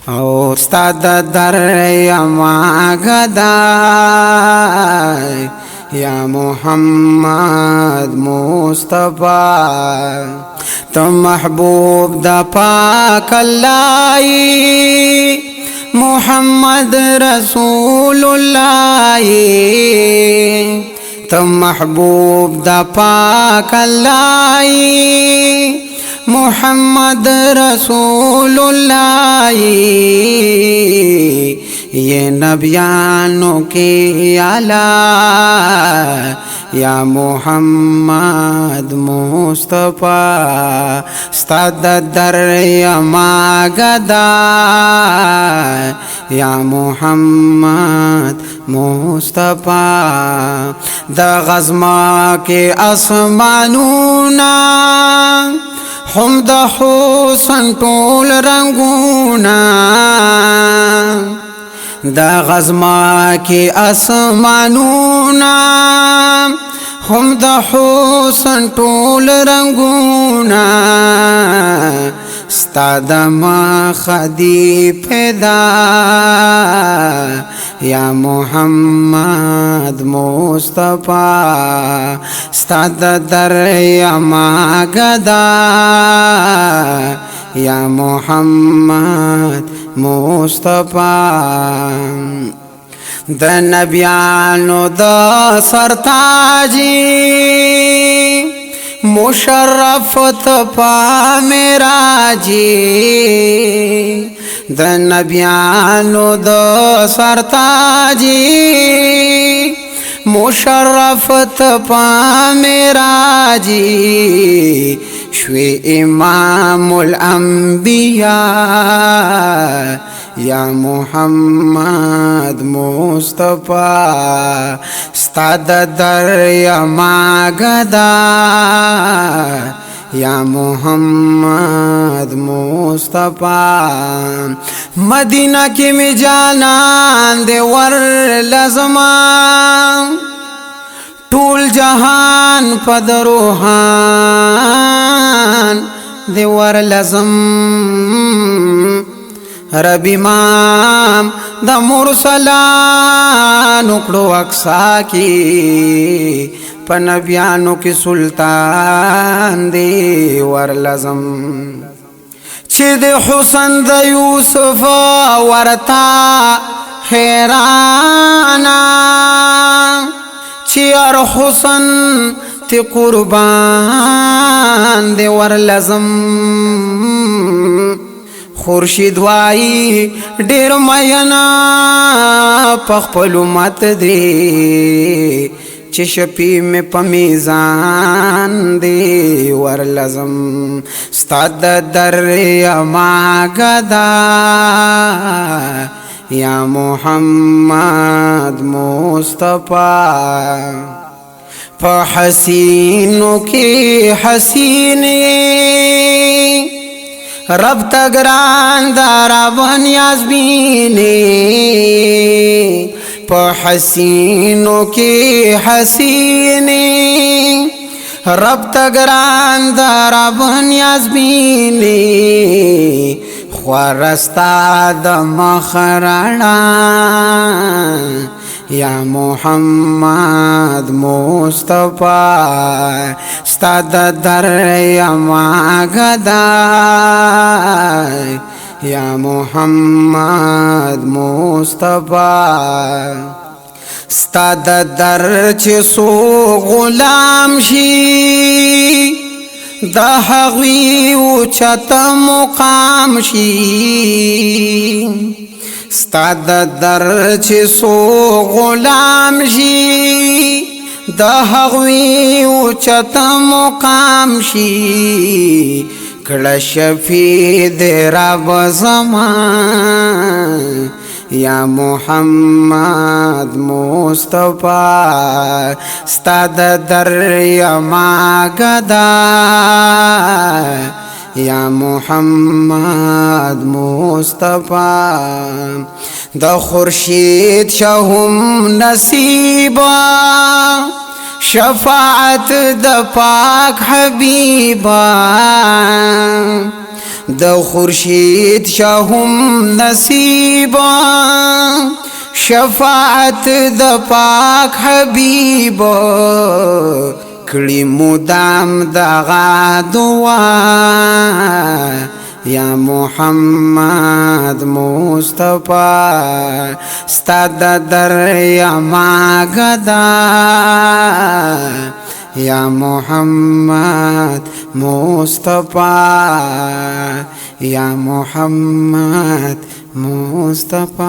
او استاد در یما گدا یا محمد مصطفی تو محبوب دا پاک اللہ محمد رسول اللہ تو محبوب دا پاک اللہ محمد رسول اللہ یہ نبیانوں کی اعلیٰ یا محمد مصطفی استاد در یما گدا یا محمد مصطفی دا غزما کے آسمانونا ہم دا حسن طول رنگونا دا غزما کی آسمانونا ہم دا حسن طول رنگونا استاد مخدی پیدا یا محمد مصطفی استاد در یما گدا یا محمد مصطفی د نبیانو د سرتاجی مشرفت پا معراجی د نبیانو د سرتاجی مشرفت پا معراجی شوی امام الانبیاء یا محمد مصطفی استاد در یما گدا یا محمد مصطفی مدینہ کی می جانان دے ور لزمان طول جہان پدروحان دے ور لزم رب امام دا مرسلان اکڑو اقصا کی پا نبیانو کی سلطان دی ور لزم چی دی حسن دا یوسف ورطا حیرانا چی ار حسن تی قربان دی ور لزم خورشید وائی ډیر مینا پخپلو مت دی چې شپی می پمیزان دی ور لزم استاد در یما گدا یا محمد مصطفی په حسینو کی حسینی رب تگران دارا بنیاز بینی پا حسینوں کی حسینی رب تگران دارا بنیاز بینی خوارستا دم خرانا یا محمد مصطفی استاد در یما گدا یا محمد مصطفی استاد در چه سو غلام شی دا حقی اوچت مقام شی استاد در چه سو غلام شی دا حقی اوچت مقام شی کڑا شفیع دے رب زمان یا محمد مصطفی استاد در یما گدا یا محمد مصطفی دا خورشید شهم نصیبا شفاعت دا پاک حبیبا د خورشید شاهم نصیبا شفاعت د پاک حبیب کړي مدام دغه دعا یا محمد مصطفی ستاد در یما گدا یا محمد مصطفی یا محمد مصطفی